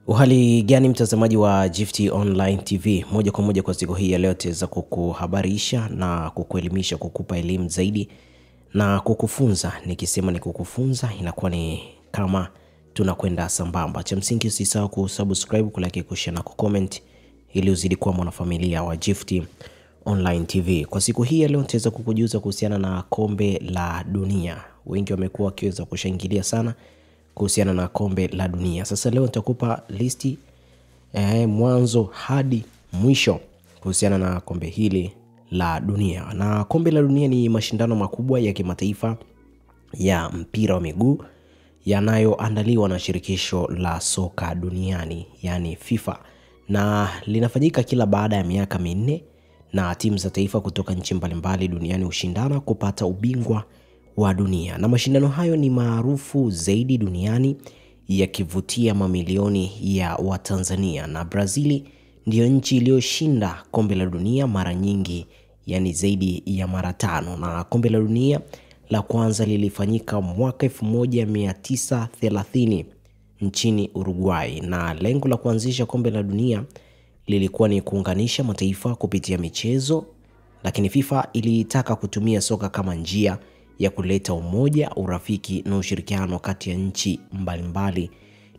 Uhali gani mtazamaji wa Gift Online TV, moja kwa moja kwa siku hii ya leo tutaweza kukuhabarisha na kukuelimisha, kukupa elimu zaidi na kukufunza. Nikisema ni kukufunza inakuwa ni kama tunakwenda sambamba. Cha msingi usisahau kusubscribe, kulike, kushare na kucomment ili uzidi kuwa mwanafamilia wa Gift Online TV. Kwa siku hii ya leo tutaweza kukujuza kuhusiana na kombe la dunia. Wengi wamekuwa wakiweza kushangilia sana kuhusiana na kombe la dunia. Sasa leo nitakupa listi mwanzo hadi mwisho kuhusiana na kombe hili la dunia. Na kombe la dunia ni mashindano makubwa ya kimataifa ya mpira wa miguu yanayoandaliwa na shirikisho la soka duniani, yani FIFA, na linafanyika kila baada ya miaka minne, na timu za taifa kutoka nchi mbalimbali duniani hushindana kupata ubingwa wa dunia. Na mashindano hayo ni maarufu zaidi duniani, yakivutia mamilioni ya Watanzania, na Brazili ndiyo nchi iliyoshinda kombe la dunia mara nyingi, yani zaidi ya mara 5. Na kombe la dunia la kwanza lilifanyika mwaka 1930 nchini Uruguay, na lengo la kuanzisha kombe la dunia lilikuwa ni kuunganisha mataifa kupitia michezo, lakini FIFA ilitaka kutumia soka kama njia ya kuleta umoja, urafiki na ushirikiano kati ya nchi mbalimbali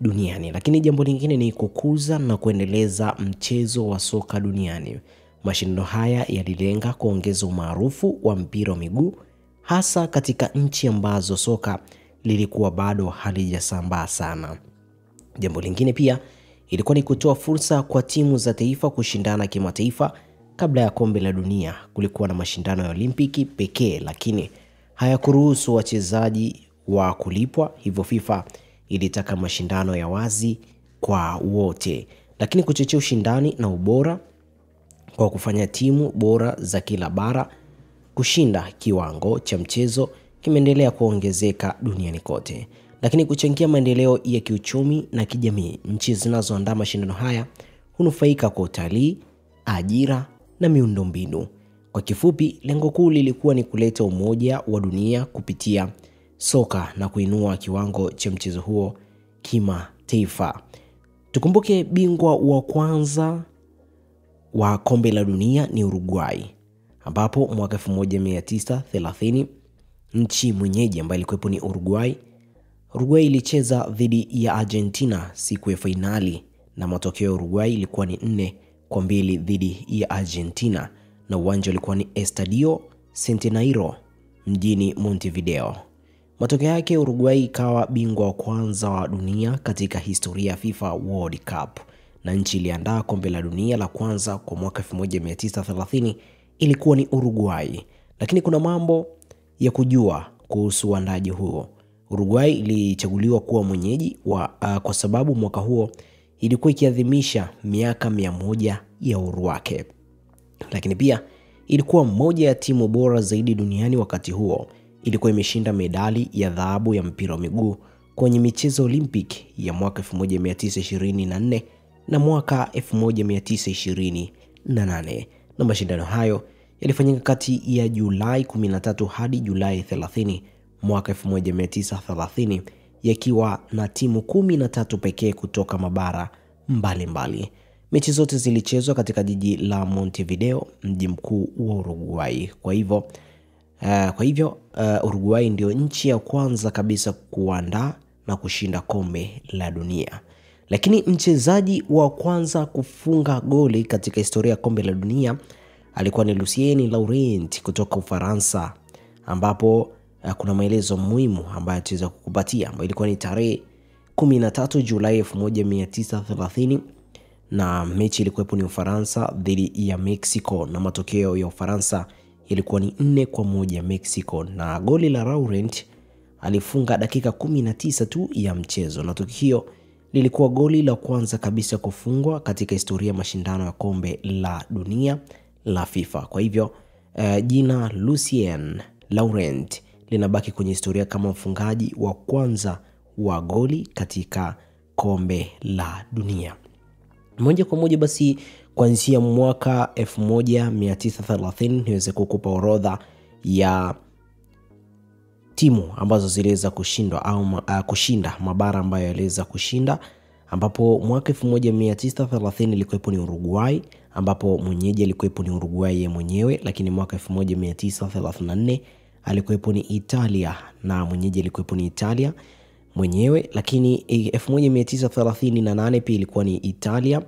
duniani. Lakini jambo lingine ni kukuza na kuendeleza mchezo wa soka duniani. Mashindano haya yalilenga kuongeza umaarufu wa mpira wa miguu, hasa katika nchi ambazo soka lilikuwa bado halijasambaa sana. Jambo lingine pia ilikuwa ni kutoa fursa kwa timu za taifa kushindana kimataifa. Kabla ya kombe la dunia kulikuwa na mashindano ya Olimpiki pekee, lakini hayakuruhusu wachezaji wa kulipwa, hivyo FIFA ilitaka mashindano ya wazi kwa wote. Lakini kuchochea ushindani na ubora kwa kufanya timu bora za kila bara kushinda, kiwango cha mchezo kimeendelea kuongezeka duniani kote. Lakini kuchangia maendeleo ya kiuchumi na kijamii, nchi zinazoandaa mashindano haya hunufaika kwa utalii, ajira na miundombinu. Kwa kifupi, lengo kuu lilikuwa ni kuleta umoja wa dunia kupitia soka na kuinua kiwango cha mchezo huo kimataifa. Tukumbuke bingwa wa kwanza wa kombe la dunia ni Uruguay, ambapo mwaka 1930 nchi mwenyeji ambayo ilikuwa ni Uruguay ilicheza dhidi ya Argentina siku ya fainali, na matokeo ya Uruguay ilikuwa ni 4-2 dhidi ya Argentina, na uwanja ulikuwa ni Estadio Centenario mjini Montevideo. Matokeo yake Uruguay ikawa bingwa wa kwanza wa dunia katika historia ya FIFA World Cup, na nchi iliandaa kombe la dunia la kwanza kwa mwaka 1930 ilikuwa ni Uruguay. Lakini kuna mambo ya kujua kuhusu uandaji huo. Uruguay ilichaguliwa kuwa mwenyeji kwa sababu mwaka huo ilikuwa ikiadhimisha miaka 100 ya uhuru wake. Lakini pia ilikuwa moja ya timu bora zaidi duniani wakati huo. Ilikuwa imeshinda medali ya dhahabu ya mpira wa miguu kwenye michezo Olympic ya mwaka 1924 na mwaka 1928. Na mashindano hayo yalifanyika kati ya Julai 13 hadi Julai 30 mwaka 1930, yakiwa na timu 13 pekee kutoka mabara mbalimbali. Mechi zote zilichezwa katika jiji la Montevideo, mji mkuu wa Uruguay. Kwa hivyo Uruguay ndio nchi ya kwanza kabisa kuandaa na kushinda kombe la dunia. Lakini mchezaji wa kwanza kufunga goli katika historia ya kombe la dunia alikuwa ni Lucien Laurent kutoka Ufaransa, ambapo kuna maelezo muhimu ambayo tutaweza kukupatia, ambayo ilikuwa ni tarehe 13 Julai 1930, na mechi ilikuwa ni Ufaransa dhidi ya Mexico, na matokeo ya Ufaransa ilikuwa ni 4-1 Mexico, na goli la Laurent alifunga dakika 19 tu ya mchezo, na tukio lilikuwa goli la kwanza kabisa kufungwa katika historia ya mashindano ya kombe la dunia la FIFA. Kwa hivyo jina Lucien Laurent linabaki kwenye historia kama mfungaji wa kwanza wa goli katika kombe la dunia. Moja kwa moja basi kuanzia mwaka 1930 niweze kukupa orodha ya timu ambazo ziliweza kushindwa au kushinda, mabara ambayo yaliweza kushinda ambapo mwaka 1930 ilikuwepo ni Uruguay, ambapo mwenyeji alikuwepo ni Uruguay ye mwenyewe, lakini mwaka 1934 alikuwepo ni Italia na mwenyeji alikuwepo ni Italia mwenyewe, lakini 1938 pia ilikuwa ni Italia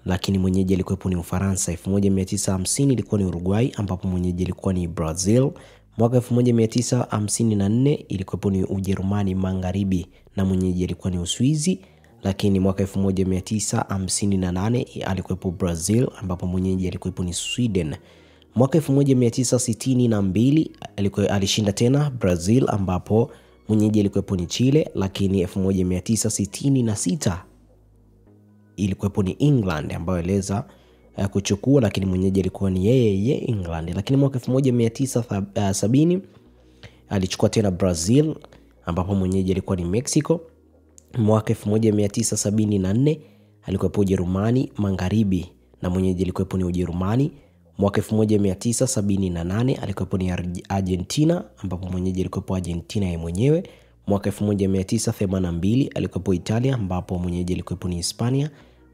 lakini mwenyeji alikuwepo ni Ufaransa. 1950 ilikuwa ni Uruguay ambapo mwenyeji alikuwa ni Brazil. Mwaka 1954 ilikuwepo ni Ujerumani Magharibi na mwenyeji alikuwa ni Uswizi, lakini mwaka 1958 alikuwepo Brazil ambapo mwenyeji alikuwepo ni Sweden. Mwaka 1962 alishinda tena Brazil ambapo mwenyeji alikuwepo ni Chile, lakini 1966 ilikuwepo ni England ambayo iliweza kuchukua, lakini mwenyeji alikuwa ni yeye England. Lakini mwaka 1970 alichukua tena Brazil ambapo mwenyeji alikuwa ni Mexico. Mwaka 1974 alikuwepo Ujerumani Magharibi na mwenyeji alikuwepo ni Ujerumani. Mwaka 1978 alikuwepo ni Argentina ambapo mwenyeji alikuwepo Argentina yeye mwenyewe. Mwaka 1982 alikuwepo Italia ambapo mwenyeji alikuwepo ni Hispania.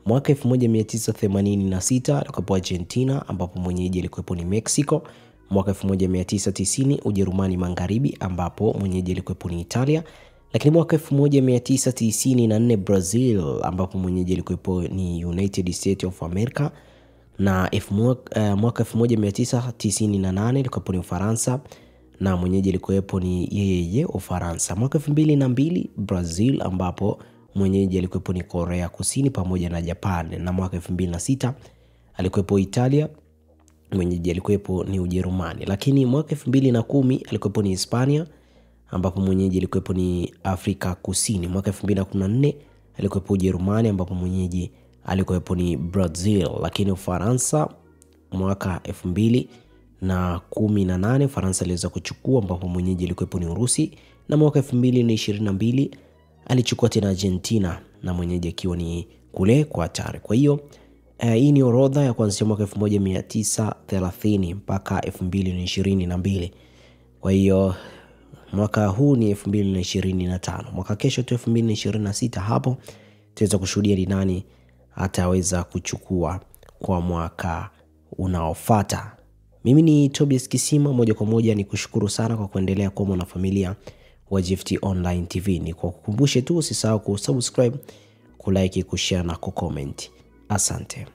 Mwaka 1986 alikuwepo Argentina ambapo mwenyeji alikuwepo ni Mexico. Mwaka 1990 Ujerumani Magharibi ambapo mwenyeji alikuwepo ni Italia. Lakini mwaka 1994 Brazil ambapo mwenyeji alikuwepo ni United States of America. Na mwaka 1998 ilikuwepo ni Ufaransa na mwenyeji alikuwepo ni yeye Ufaransa. Mwaka 2002 Brazil ambapo mwenyeji alikuwepo ni Korea Kusini pamoja na Japan. Na mwaka 2006 alikuwepo Italia, mwenyeji alikuwepo ni Ujerumani. Lakini mwaka 2010 alikuwepo ni Hispania ambapo mwenyeji alikuwepo ni Afrika Kusini. Mwaka 2014 alikuwepo Ujerumani ambapo mwenyeji alikuwepo ni Brazil. Lakini Ufaransa mwaka 2018 Ufaransa aliweza kuchukua ambapo mwenyeji alikuwepo ni Urusi. Na mwaka 2022 alichukua tena Argentina na mwenyeji akiwa ni kule Qatar. Kwa hiyo hii ni orodha ya kuanzia mwaka 1930 mpaka 2022. Kwa hiyo mwaka huu ni 2025. Mwaka kesho tu 2026 hapo tutaweza kushuhudia ni nani ataweza kuchukua kwa mwaka unaofuata. Mimi ni Tobias Kisima, moja kwa moja ni kushukuru sana kwa kuendelea kuwa mwanafamilia wa Gift Online TV. Ni kwa kukumbushe tu usisahau kusubscribe, kulike, kushare na kucomment. Asante.